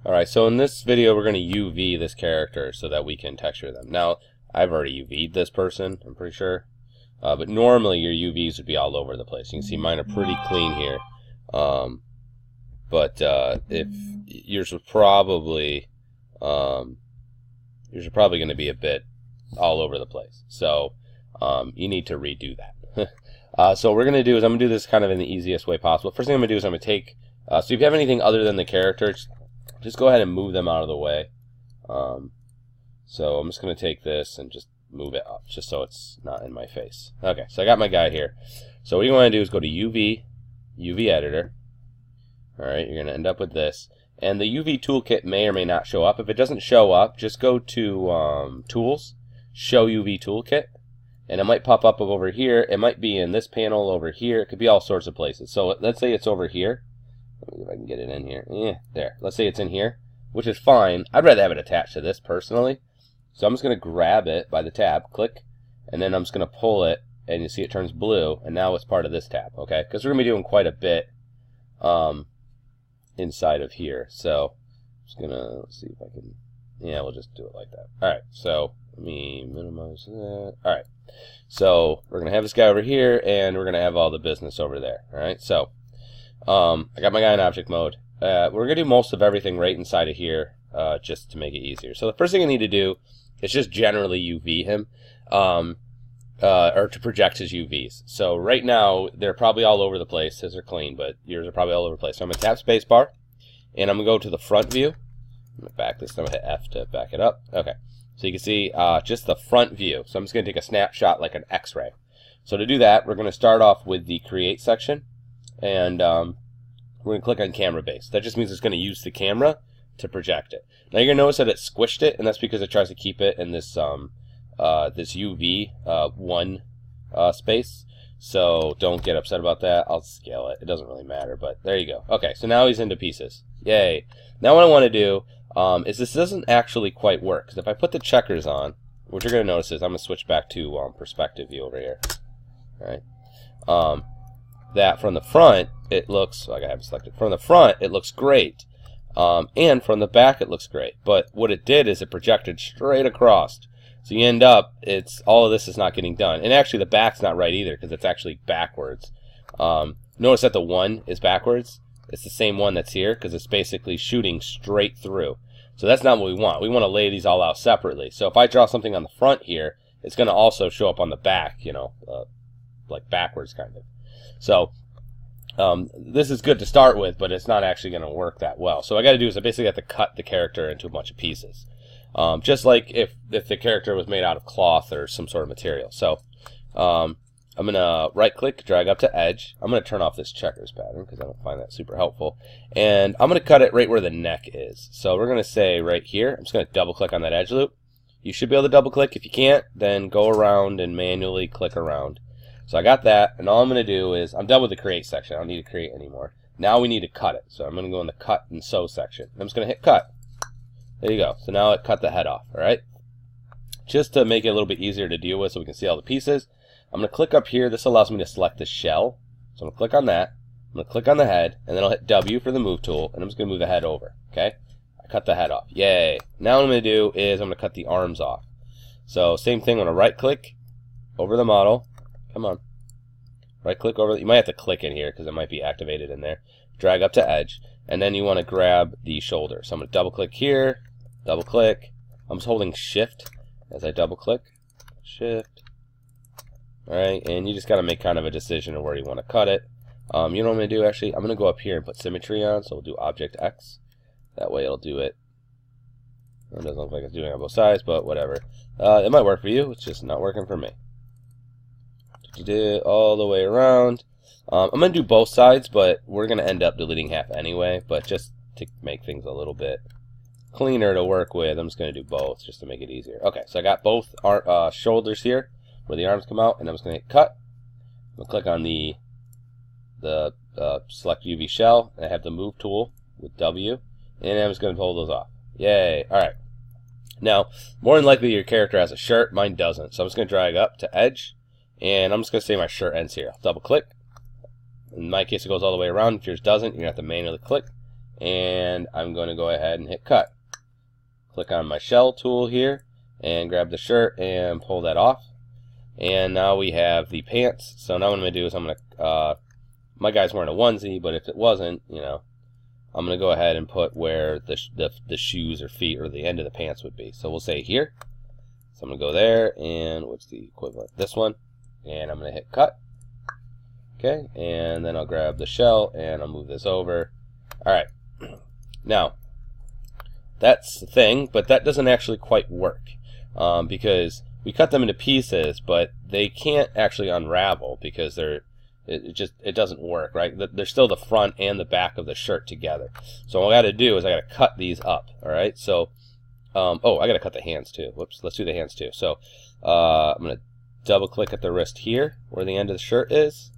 Alright, so in this video we're going to UV this character so that we can texture them. Now, I've already UV'd this person, I'm pretty sure. But normally your UVs would be all over the place. You can see mine are pretty clean here. If yours was probably going to be a bit all over the place. So you need to redo that. So what we're going to do is I'm going to do this kind of in the easiest way possible. First thing I'm going to do is I'm going to take, so if you have anything other than the character, just go ahead and move them out of the way. So I'm just going to take this and just move it up, just so it's not in my face. Okay, so I got my guy here. So what you want to do is go to UV Editor. Alright, you're going to end up with this. And the UV toolkit may or may not show up. If it doesn't show up, just go to Tools, Show UV Toolkit. And it might pop up over here. It might be in this panel over here. It could be all sorts of places. So let's say it's over here. Let me see if I can get it in here. Yeah, there. Let's say it's in here, which is fine. I'd rather have it attached to this personally. So I'm just going to grab it by the tab, click, and then I'm just going to pull it, and you see it turns blue, and now it's part of this tab, okay? Because we're going to be doing quite a bit inside of here. So I'm just going to, let's see if I can, yeah, we'll just do it like that. All right, so let me minimize that. All right, so we're going to have this guy over here, and we're going to have all the business over there, all right? So I got my guy in object mode. We're going to do most of everything right inside of here just to make it easier. So the first thing I need to do is just generally UV him or to project his UVs. So right now they're probably all over the place. His are clean, but yours are probably all over the place. So I'm going to tap spacebar, and I'm going to go to the front view. I'm going to back this. I'm going to hit F to back it up. Okay. So you can see just the front view. So I'm just going to take a snapshot like an X-ray. So to do that, we're going to start off with the Create section. And we're going to click on Camera Base. That just means it's going to use the camera to project it. Now you're going to notice that it squished it, and that's because it tries to keep it in this this UV one space. So don't get upset about that. I'll scale it. It doesn't really matter, but there you go. Okay, so now he's into pieces. Yay. Now what I want to do is this doesn't actually quite work. Because if I put the checkers on, what you're going to notice is I'm going to switch back to perspective view over here. All right. That from the front, it looks, like I have it selected, from the front, it looks great. And from the back, it looks great. But what it did is it projected straight across. So you end up, all of this is not getting done. And actually, the back's not right either, because it's actually backwards. Notice that the 1 is backwards. It's the same one that's here, because it's basically shooting straight through. So that's not what we want. We want to lay these all out separately. So if I draw something on the front here, it's going to also show up on the back, you know, like backwards kind of. So this is good to start with, but it's not actually going to work that well. So what I got to do is I basically have to cut the character into a bunch of pieces, just like if the character was made out of cloth or some sort of material. So I'm going to right-click, drag up to Edge. I'm going to turn off this checkers pattern because I don't find that super helpful. And I'm going to cut it right where the neck is. So we're going to say right here, I'm just going to double-click on that edge loop. You should be able to double-click. If you can't, then go around and manually click around. So I got that, and all I'm going to do is, I'm done with the Create section. I don't need to create anymore. Now we need to cut it. So I'm going to go in the Cut and Sew section. I'm just going to hit Cut. There you go. So now it cut the head off, all right? Just to make it a little bit easier to deal with so we can see all the pieces, I'm going to click up here. This allows me to select the shell. So I'm going to click on that. I'm going to click on the head, and then I'll hit W for the Move tool, and I'm just going to move the head over, okay? I cut the head off. Yay. Now what I'm going to do is I'm going to cut the arms off. So same thing, I'm going to right-click over the model. Come on. Right click over, you might have to click in here because it might be activated in there. Drag up to Edge, and then you want to grab the shoulder. So I'm going to double click here, double click. I'm just holding Shift as I double click. Shift. Alright, and you just got to make kind of a decision of where you want to cut it. You know what I'm going to do actually? I'm going to go up here and put symmetry on, so we'll do Object X. That way it'll do it. It doesn't look like it's doing it on both sides, but whatever. It might work for you, it's just not working for me. All the way around. I'm going to do both sides, but we're going to end up deleting half anyway. But just to make things a little bit cleaner to work with, I'm just going to do both just to make it easier. Okay, so I got both shoulders here where the arms come out, and I'm just going to hit Cut. I'm going to click on the Select UV Shell, and I have the Move tool with W, and I'm just going to pull those off. Yay! Alright. Now, more than likely your character has a shirt. Mine doesn't. So I'm just going to drag up to Edge. And I'm just going to say my shirt ends here. I'll double click. In my case, it goes all the way around. If yours doesn't, you're going to have to manually click and I'm going to go ahead and hit cut. Click on my shell tool here and grab the shirt and pull that off. And now we have the pants. So now what I'm going to do is I'm going to, my guy's wearing a onesie, but if it wasn't, you know, I'm going to go ahead and put where the shoes or feet or the end of the pants would be. So we'll say here. So I'm going to go there, and what's the equivalent? This one. And I'm going to hit cut. Okay, and then I'll grab the shell and I'll move this over. Alright, now, that's the thing, but that doesn't actually quite work. Because we cut them into pieces, but they can't actually unravel because it doesn't work, right? They're still the front and the back of the shirt together. So what I got to do is I got to cut these up, all right? So, oh, I got to cut the hands too. Whoops, let's do the hands too. So, I'm going to double click at the wrist here where the end of the shirt is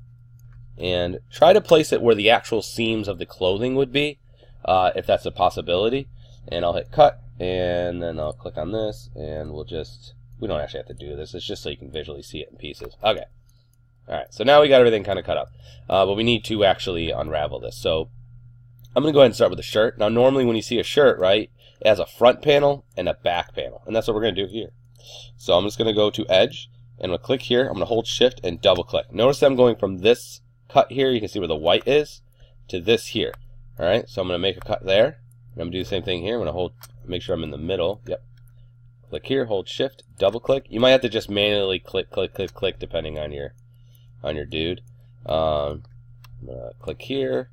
and try to place it where the actual seams of the clothing would be, if that's a possibility. And I'll hit cut, and then I'll click on this, and we don't actually have to do this. It's just so you can visually see it in pieces. Okay. Alright, so now we got everything kind of cut up. But we need to actually unravel this. So I'm going to go ahead and start with the shirt. Now normally when you see a shirt, right, it has a front panel and a back panel. And that's what we're going to do here. So I'm just going to go to Edge, and I'm going to click here. I'm going to hold Shift and double click. Notice that I'm going from this cut here, you can see where the white is, to this here. Alright, so I'm going to make a cut there. And I'm going to do the same thing here. I'm going to make sure I'm in the middle. Yep. Click here, hold Shift, double click. You might have to just manually click, click, click, click, depending on your dude. I'm gonna click here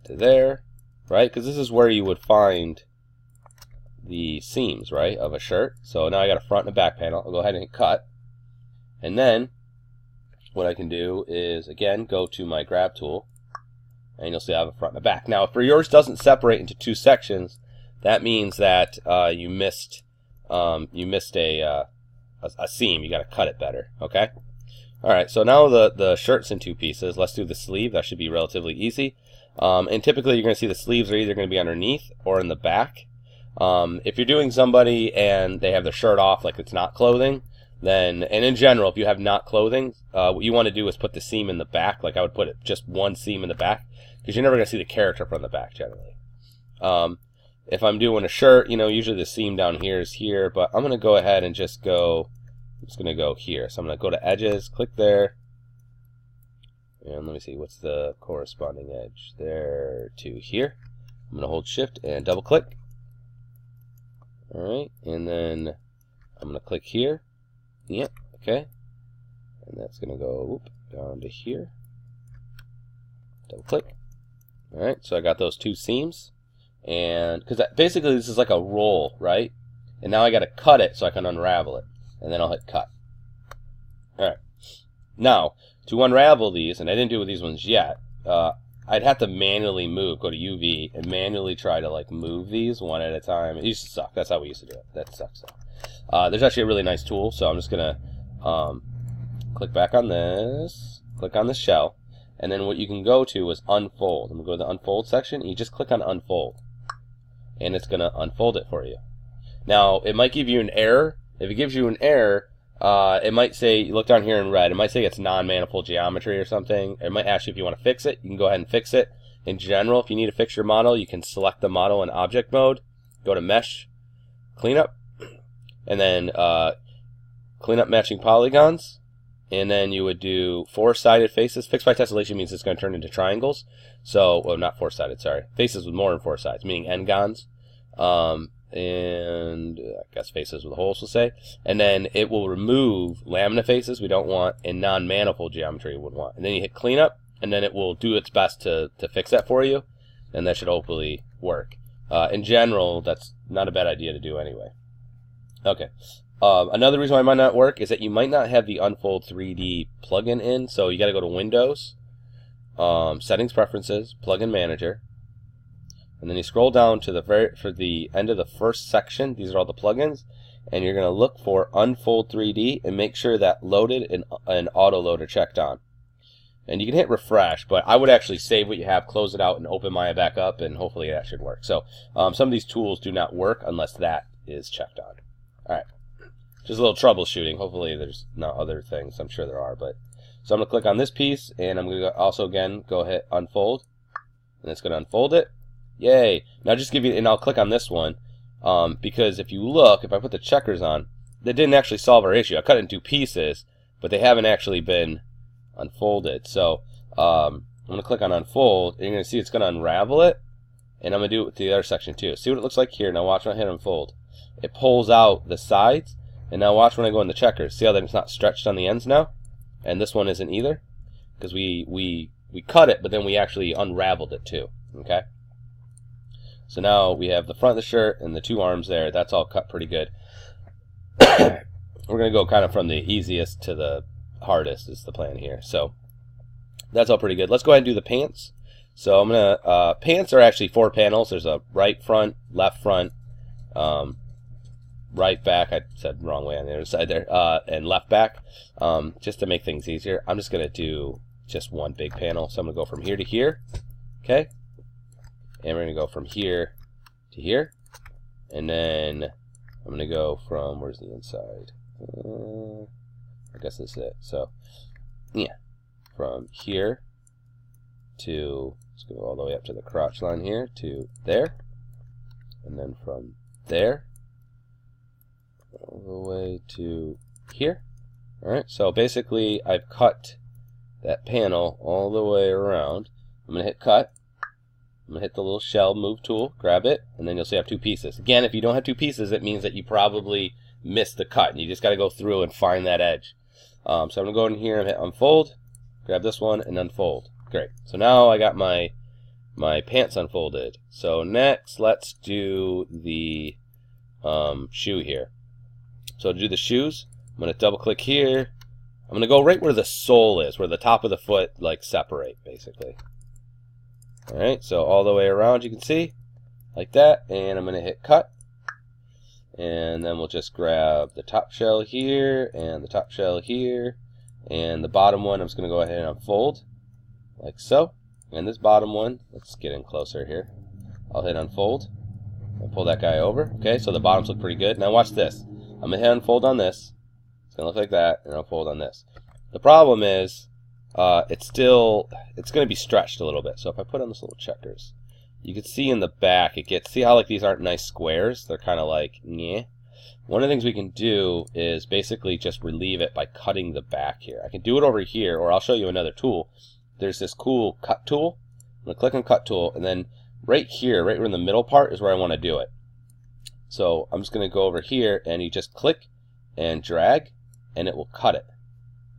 to there, right? Because this is where you would find the seams, right, of a shirt. So now I got a front and a back panel. I'll go ahead and hit cut, and then what I can do is again go to my grab tool, and you'll see I have a front and a back. Now, if yours doesn't separate into two sections, that means that you missed a seam. You got to cut it better. Okay. Alright, so now the shirt's in two pieces. Let's do the sleeve. That should be relatively easy. And typically you're going to see the sleeves are either going to be underneath or in the back. If you're doing somebody and they have their shirt off like it's not clothing, then, and in general, if you have not clothing, what you want to do is put the seam in the back. Like I would put it just one seam in the back, because you're never going to see the character from the back generally. If I'm doing a shirt, you know, usually the seam down here is here, but I'm going to go ahead and just go, I'm just going to go here. So I'm going to go to Edges, click there, and let me see, what's the corresponding edge there to here. I'm going to hold Shift and double click. Alright, and then I'm going to click here. Yep, okay. And that's going to go down to here. Double click. Alright, so I got those two seams. And because basically this is like a roll, right? And now I got to cut it so I can unravel it. And then I'll hit cut. Alright. Now, to unravel these, and I didn't do it with these ones yet, I'd have to manually move, go to UV, and manually try to like move these one at a time. It used to suck. That's how we used to do it. That sucks. There's actually a really nice tool, so I'm just going to click back on this, click on the shell, and then what you can go to is unfold. I'm going to go to the unfold section, and you just click on unfold, and it's going to unfold it for you. Now, it might give you an error. If it gives you an error, it might say, you look down here in red, it might say it's non-manifold geometry or something. It might ask you if you want to fix it. You can go ahead and fix it. In general, if you need to fix your model, you can select the model in object mode, go to mesh, cleanup, and then clean up matching polygons, and then you would do four-sided faces. Fixed by tessellation means it's going to turn into triangles. So, well, not four-sided, sorry. Faces with more than four sides, meaning n-gons. And I guess faces with holes, we'll say. And then it will remove lamina faces we don't want, and non-manifold geometry we would want. And then you hit cleanup, and then it will do its best to fix that for you, and that should hopefully work. In general, that's not a bad idea to do anyway. Okay. Another reason why it might not work is that you might not have the Unfold 3D plugin in, so you got to go to Windows, Settings, Preferences, Plugin Manager, and then you scroll down to for the end of the first section. These are all the plugins, and you're going to look for Unfold 3D and make sure that Loaded and Auto Load are checked on. And you can hit refresh, but I would actually save what you have, close it out, and open Maya back up, and hopefully that should work. So some of these tools do not work unless that is checked on. All right. Just a little troubleshooting. Hopefully there's not other things. I'm sure there are. But so I'm going to click on this piece, and I'm going to also, again, go hit Unfold. And it's going to unfold it. Yay. Now just give you, and I'll click on this one, because if you look, if I put the checkers on, that didn't actually solve our issue. I cut it in 2 pieces, but they haven't actually been unfolded. So I'm going to click on unfold, and you're going to see it's going to unravel it, and I'm going to do it with the other section too. See what it looks like here. Now watch when I hit unfold. It pulls out the sides, and now watch when I go in the checkers. See how it's not stretched on the ends now? And this one isn't either, because we cut it, but then we actually unraveled it too. Okay? So now we have the front of the shirt and the 2 arms there. That's all cut pretty good. We're going to go kind of from the easiest to the hardest is the plan here. So that's all pretty good. Let's go ahead and do the pants. So I'm going to, pants are actually 4 panels. There's a right front, left front, right back, I said the wrong way on the other side there, and left back. Just to make things easier, I'm just going to do just one big panel. So I'm going to go from here to here. Okay? And we're going to go from here to here. And then I'm going to go from, where's the inside? I guess that's it. So, yeah. From here to, let's go all the way up to the crotch line here to there. And then from there all the way to here. Alright, so basically I've cut that panel all the way around. I'm going to hit cut. I'm going to hit the little shell move tool, grab it, and then you'll see I have 2 pieces. Again, if you don't have 2 pieces, it means that you probably missed the cut, and you just got to go through and find that edge. So I'm going to go in here and hit unfold, grab this one, and unfold. Great. So now I got my pants unfolded. So next, let's do the shoe here. So to do the shoes, I'm going to double click here. I'm going to go right where the sole is, where the top of the foot like separate, basically. Alright, so all the way around you can see, like that, and I'm going to hit cut. And then we'll just grab the top shell here, and the top shell here, and the bottom one I'm just going to go ahead and unfold, like so. And this bottom one, let's get in closer here. I'll hit unfold, and pull that guy over. Okay, so the bottoms look pretty good. Now watch this. I'm going to hit unfold on this. It's going to look like that, and unfold on this. The problem is, it's going to be stretched a little bit. So if I put on this little checkers, you can see in the back, see how like these aren't nice squares? They're kind of like, nyeh. One of the things we can do is basically just relieve it by cutting the back here. I can do it over here, or I'll show you another tool. There's this cool cut tool. I'm going to click on cut tool, and then right here, right in the middle part is where I want to do it. So I'm just going to go over here, and you just click and drag, and it will cut it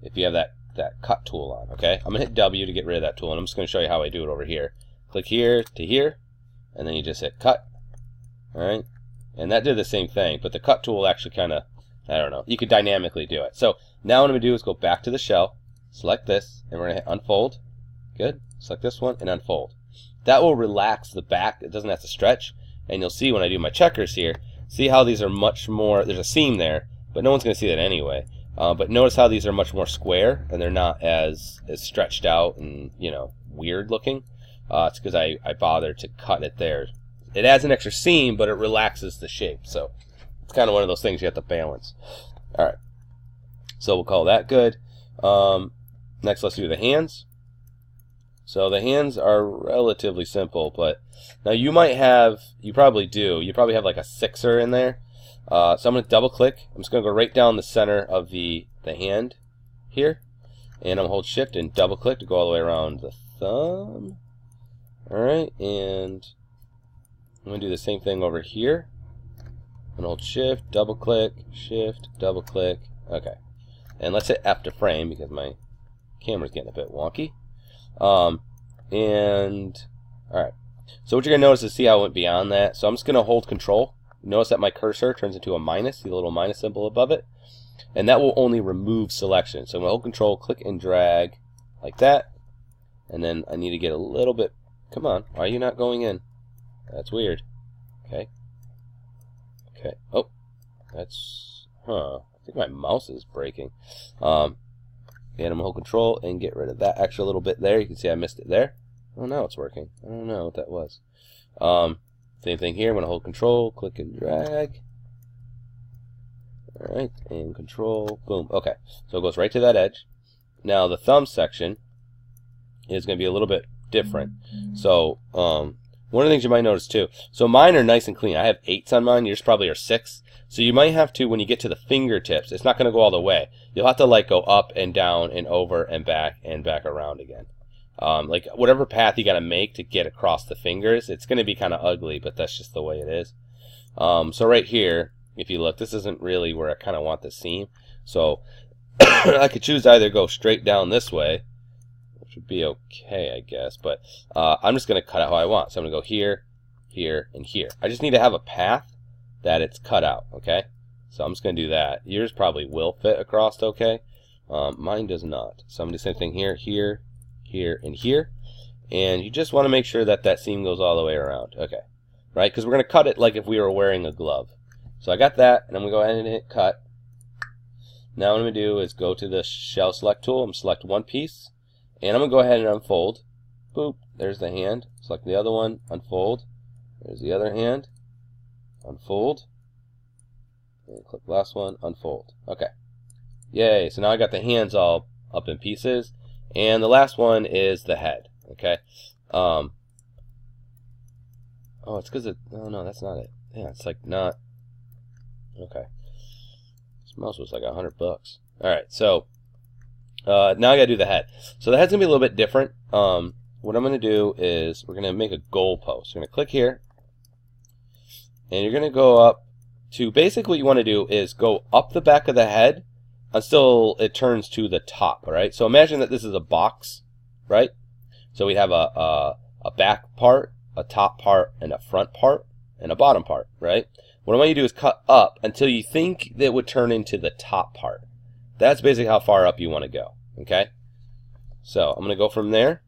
if you have that cut tool on. Okay, I'm going to hit W to get rid of that tool, and I'm just going to show you how I do it over here. Click here to here, and then you just hit cut. Alright, and that did the same thing, but the cut tool actually kind of, I don't know, you could dynamically do it. So now what I'm going to do is go back to the shell, select this, and we're going to hit unfold. Good, select this one and unfold. That will relax the back, it doesn't have to stretch, and you'll see when I do my checkers here, see how these are much more, there's a seam there, but no one's going to see that anyway. But notice how these are much more square, and they're not as stretched out and, you know, weird looking. It's because I bothered to cut it there. It adds an extra seam, but it relaxes the shape. So it's kind of one of those things you have to balance. All right. So we'll call that good. Next, let's do the hands. So the hands are relatively simple, but now you probably have like a 6er in there. So I'm going to double click. I'm just going to go right down the center of the hand here. And I'm going to hold shift and double click to go all the way around the thumb. Alright, and I'm going to do the same thing over here. I'm going to hold shift, double click, shift, double click. Okay. And let's hit F to frame because my camera's getting a bit wonky. And alright. So what you're going to notice is see how I went beyond that. So I'm just going to hold control. Notice that my cursor turns into a minus, see the little minus symbol above it. And that will only remove selection. So I'm going to hold control, click and drag like that. And then I need to get a little bit. Come on, why are you not going in? That's weird. Okay. Okay. Oh, that's, I think my mouse is breaking. And I'm going to hold control and get rid of that extra little bit there. You can see I missed it there. Oh, now it's working. I don't know what that was. Same thing here. I'm going to hold control, click and drag. Alright, and control, boom. Okay, so it goes right to that edge. Now the thumb section is going to be a little bit different. So one of the things you might notice too, so mine are nice and clean. I have 8s on mine, yours probably are 6. So you might have to, when you get to the fingertips, it's not going to go all the way. You'll have to like go up and down and over and back around again. Like whatever path you got to make to get across the fingers, it's going to be kind of ugly, but that's just the way it is. So right here, if you look, this isn't really where I kind of want the seam. So I could choose to either go straight down this way, which would be okay, I guess, but I'm just going to cut out how I want. So I'm going to go here, here, and here. I just need to have a path that it's cut out, okay? So I'm just going to do that. Yours probably will fit across okay. Mine does not. So I'm going to do the same thing here, here, here, and here. And you just want to make sure that that seam goes all the way around, okay? Right? Because we're going to cut it like if we were wearing a glove. So I got that, and I'm going to go ahead and hit cut. Now what I'm going to do is go to the shell select tool. I'm going to select one piece, and I'm going to go ahead and unfold. Boop, there's the hand. Select the other one, unfold. There's the other hand. Unfold, and click last one, unfold. Okay, yay, so now I got the hands all up in pieces, and the last one is the head. Okay, oh, it's because it, oh no, that's not it. Yeah, it's like not, okay, this mouse was like $100. Alright, so now I gotta do the head. So the head's gonna be a little bit different. What I'm gonna do is we're gonna make a goal post. We're gonna click here, and you're going to go up to, basically what you want to do is go up the back of the head until it turns to the top, right? So imagine that this is a box, right? So we have a back part, a top part, and a front part, and a bottom part, right? What I want you to do is cut up until you think that it would turn into the top part. That's basically how far up you want to go, okay? So I'm going to go from there,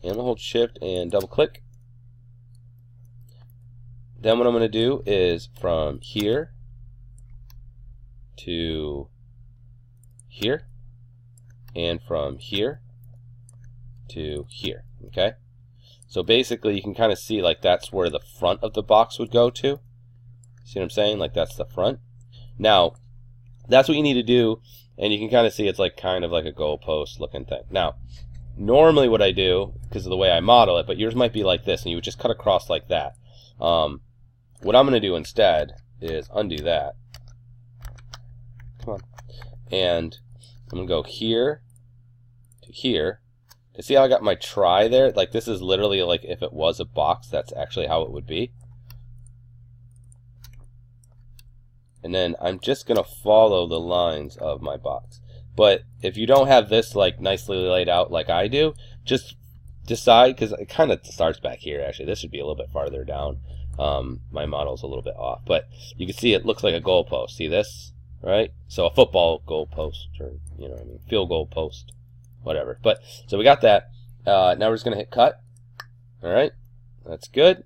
and I'm going to hold shift and double click. Then what I'm going to do is from here to here, and from here to here, okay? So basically you can kind of see like that's where the front of the box would go to. See what I'm saying? Like that's the front. Now, that's what you need to do, and you can kind of see it's like kind of like a goalpost looking thing. Now, normally what I do, because of the way I model it, but yours might be like this, and you would just cut across like that. What I'm going to do instead is undo that. Come on. And I'm going to go here to here. To see how I got my try there? Like this is literally like if it was a box, that's actually how it would be. And then I'm just going to follow the lines of my box. But if you don't have this like nicely laid out like I do, just decide, because it kind of starts back here actually. This should be a little bit farther down. My model's a little bit off, but you can see it looks like a goal post. See this, right? So a football goal post, or you know what I mean, field goal post, whatever. But so we got that. Now we're just gonna hit cut. All right, that's good.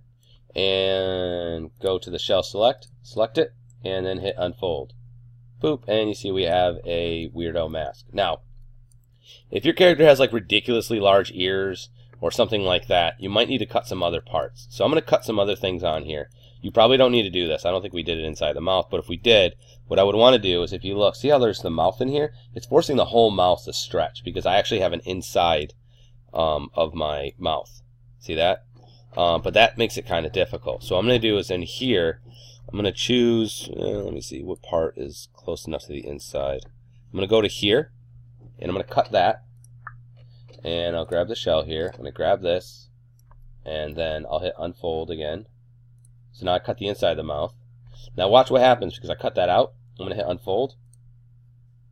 And go to the shell select it, and then hit unfold. Boop, and you see we have a weirdo mask. Now, if your character has like ridiculously large ears or something like that, you might need to cut some other parts. So I'm going to cut some other things on here. You probably don't need to do this. I don't think we did it inside the mouth, but if we did, what I would want to do is if you look, see how there's the mouth in here? It's forcing the whole mouth to stretch because I actually have an inside of my mouth. See that? But that makes it kind of difficult. So what I'm going to do is in here, I'm going to choose, let me see what part is close enough to the inside. I'm going to go to here, and I'm going to cut that. And I'll grab the shell here. I'm going to grab this, and then I'll hit unfold again. So now I cut the inside of the mouth. Now watch what happens because I cut that out. I'm going to hit unfold.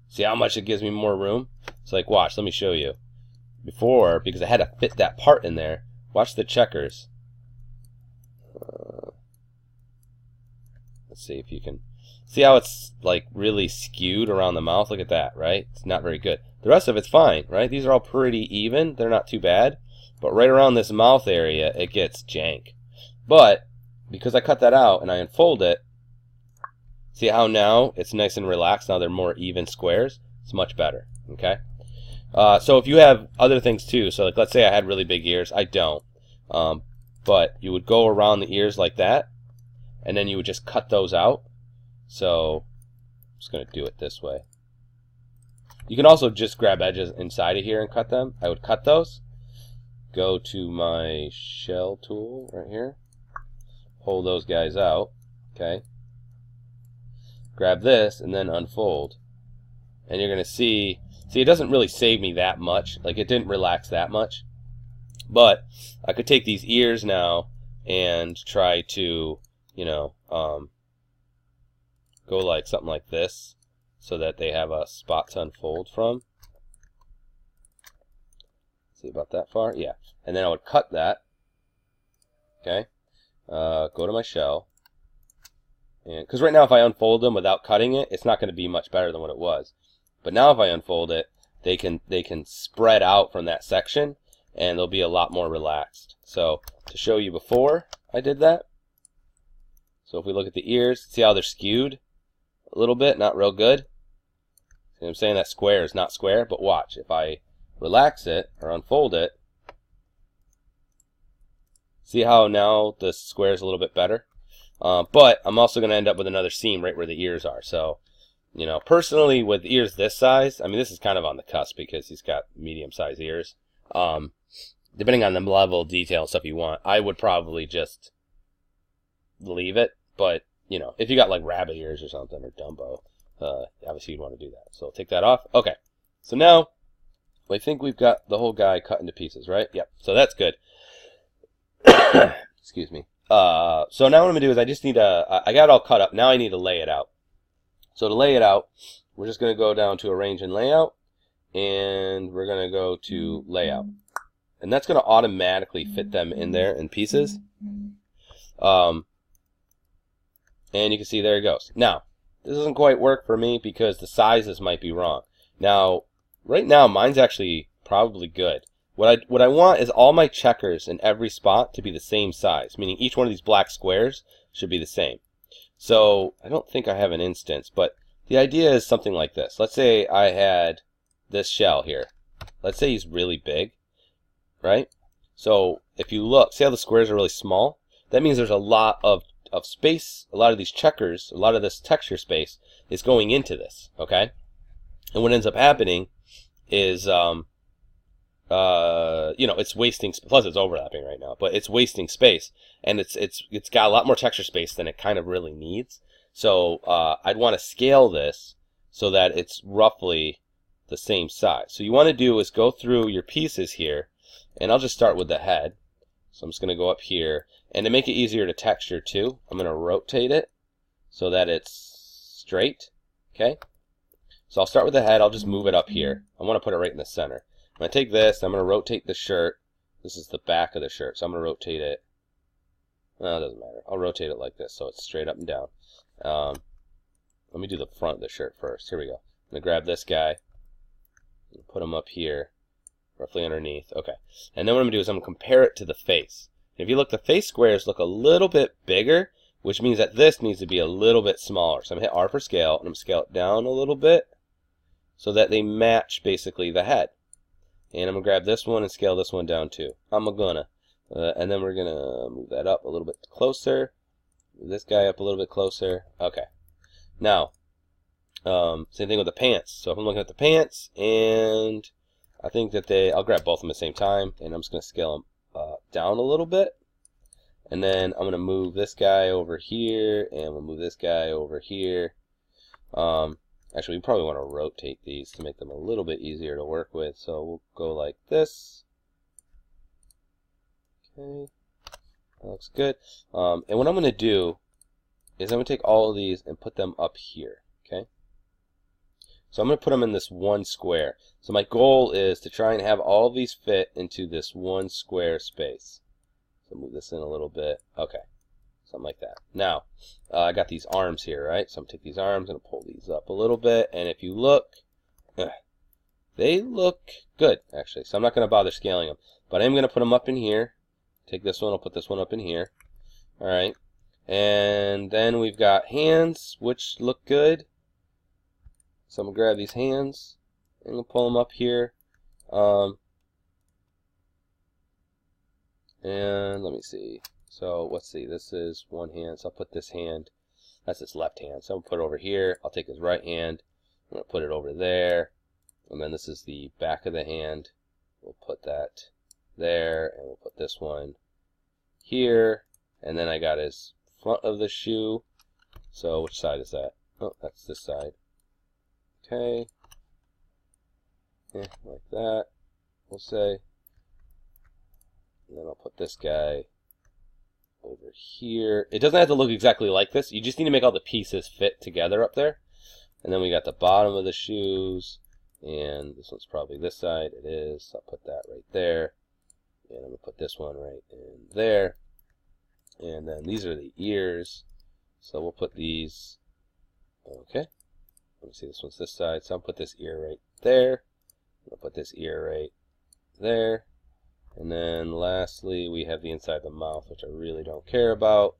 See how much it gives me more room? It's like, watch, let me show you. Before, because I had to fit that part in there, watch the checkers. Let's see if you can see how it's like really skewed around the mouth. Look at that, right? It's not very good. The rest of it's fine, right? These are all pretty even. They're not too bad. But right around this mouth area, it gets jank. But because I cut that out and I unfold it, see how now it's nice and relaxed? Now they're more even squares. It's much better, okay? So if you have other things too, so like let's say I had really big ears. I don't. But you would go around the ears like that, and then you would just cut those out. So I'm just going to do it this way. You can also just grab edges inside of here and cut them. I would cut those. go to my shell tool right here, pull those guys out, okay? Grab this and then unfold. And you're going to see it doesn't really save me that much. Like, it didn't relax that much. But I could take these ears now and try to, you know, go like something like this so that they have a spot to unfold from. See about that far? Yeah. And then I would cut that. Okay. Go to my shell. And because right now if I unfold them without cutting it, it's not going to be much better than what it was. But now if I unfold it, they can spread out from that section and they'll be a lot more relaxed. So to show you before I did that, so if we look at the ears, see how they're skewed a little bit, not real good. See what I'm saying? That square is not square, but watch. If I relax it or unfold it, see how now the square is a little bit better? But I'm also going to end up with another seam right where the ears are. So, you know, personally with ears this size, I mean, this is kind of on the cusp because he's got medium-sized ears. Depending on the level of detail and stuff you want, I would probably just leave it. But, you know, if you got like rabbit ears or something, or Dumbo, obviously you'd want to do that. So take that off. Okay. So now, I think we've got the whole guy cut into pieces, right? Yep. So that's good. Excuse me. So now what I'm going to do is I just need I got it all cut up. Now I need to lay it out. So to lay it out, we're just going to go down to Arrange and Layout, and we're going to go to Layout. And that's going to automatically fit them in there in pieces. And you can see there it goes. Now, this doesn't quite work for me because the sizes might be wrong. Now, right now, mine's actually probably good. What I want is all my checkers in every spot to be the same size, meaning each one of these black squares should be the same. So I don't think I have an instance, but the idea is something like this. Let's say I had this shell here. Let's say he's really big, right? So if you look, see how the squares are really small? That means there's a lot of space, a lot of these checkers, a lot of this texture space is going into this, okay? And what ends up happening is, you know, it's wasting, plus it's overlapping right now, but it's wasting space, and it's got a lot more texture space than it kind of really needs. So I'd want to scale this so that it's roughly the same size. So you want to do is go through your pieces here, and I'll just start with the head. So I'm just going to go up here, and to make it easier to texture too, I'm going to rotate it so that it's straight, okay? So I'll start with the head, I'll just move it up here. I want to put it right in the center. I'm going to take this, I'm going to rotate the shirt. This is the back of the shirt, so I'm going to rotate it. No, it doesn't matter. I'll rotate it like this, so it's straight up and down. Let me do the front of the shirt first. Here we go. I'm going to grab this guy and put him up here, roughly underneath. Okay. And then what I'm going to do is I'm going to compare it to the face. If you look, the face squares look a little bit bigger, which means that this needs to be a little bit smaller. So I'm going to hit R for scale, and I'm going to scale it down a little bit so that they match basically the head. And I'm going to grab this one and scale this one down too. And then we're going to move that up a little bit closer. Move this guy up a little bit closer. Okay. Now, same thing with the pants. So if I'm looking at the pants, and I think that I'll grab both of them at the same time, and I'm just going to scale them down a little bit. And then I'm going to move this guy over here, and we'll move this guy over here. Actually, we probably want to rotate these to make them a little bit easier to work with. So we'll go like this. Okay, that looks good. And what I'm going to do is I'm going to take all of these and put them up here. Okay. So I'm going to put them in this one square. So my goal is to try and have all of these fit into this one square space. So move this in a little bit. Okay. Something like that. Now, I got these arms here, right? So I'm going to take these arms and pull these up a little bit. And if you look, they look good, actually. So I'm not going to bother scaling them. But I'm going to put them up in here. Take this one, I'll put this one up in here. All right. And then we've got hands, which look good. So I'm going to grab these hands and we'll pull them up here. And let me see. So let's see, this is one hand, so I'll put this hand, that's his left hand, so I'm going to put it over here. I'll take his right hand, I'm going to put it over there, and then this is the back of the hand. We'll put that there, and we'll put this one here, and then I got his front of the shoe. So which side is that? Oh, that's this side. Okay. Yeah, like that, we'll say. And then I'll put this guy over here. It doesn't have to look exactly like this. You just need to make all the pieces fit together up there. And then we got the bottom of the shoes. And this one's probably this side. It is. I'll put that right there. And I'm going to put this one right in there. And then these are the ears. So we'll put these. Okay. Let me see, this one's this side. So I'll put this ear right there. I'll put this ear right there. And then lastly, we have the inside of the mouth, which I really don't care about.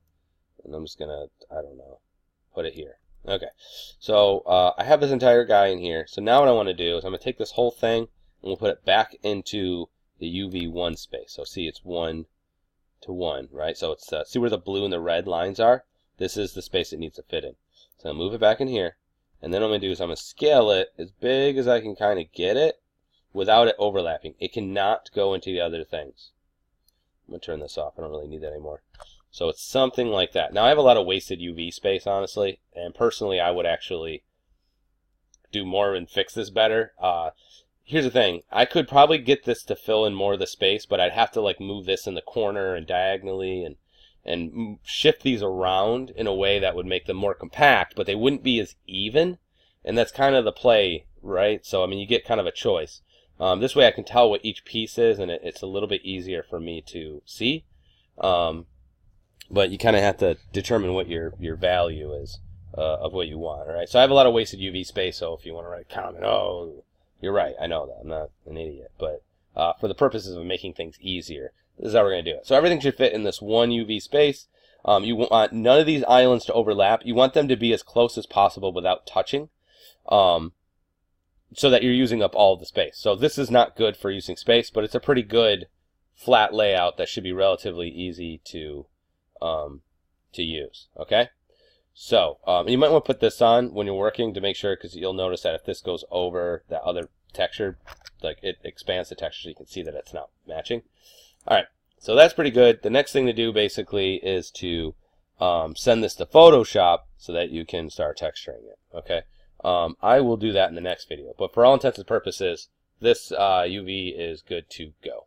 And I'm just going to, I don't know, put it here. Okay. So I have this entire guy in here. So now what I want to do is I'm going to take this whole thing and we'll put it back into the UV1 space. So see, it's 1 to 1, right? So it's see where the blue and the red lines are? This is the space it needs to fit in. So I'll move it back in here. And then what I'm going to do is I'm going to scale it as big as I can kind of get it, without it overlapping. It cannot go into the other things. I'm going to turn this off. I don't really need that anymore. So it's something like that. Now I have a lot of wasted UV space, honestly. And personally, I would actually do more and fix this better. Here's the thing. I could probably get this to fill in more of the space, but I'd have to like move this in the corner and diagonally and shift these around in a way that would make them more compact, but they wouldn't be as even. And that's kind of the play, right? So, I mean, you get kind of a choice. This way I can tell what each piece is, and it's a little bit easier for me to see. But you kind of have to determine what your value is of what you want. All right. So I have a lot of wasted UV space, so if you want to write a comment, oh, you're right, I know that. I'm not an idiot. But for the purposes of making things easier, this is how we're going to do it. So everything should fit in this one UV space. You want none of these islands to overlap. You want them to be as close as possible without touching. So that you're using up all of the space. So this is not good for using space, but it's a pretty good flat layout that should be relatively easy to use. Okay, so you might want to put this on when you're working to make sure, because you'll notice that if this goes over that other texture, like it expands the texture, so you can see that it's not matching. All right, so that's pretty good. The next thing to do basically is to send this to Photoshop so that you can start texturing it. Okay. I will do that in the next video, but for all intents and purposes, this UV is good to go.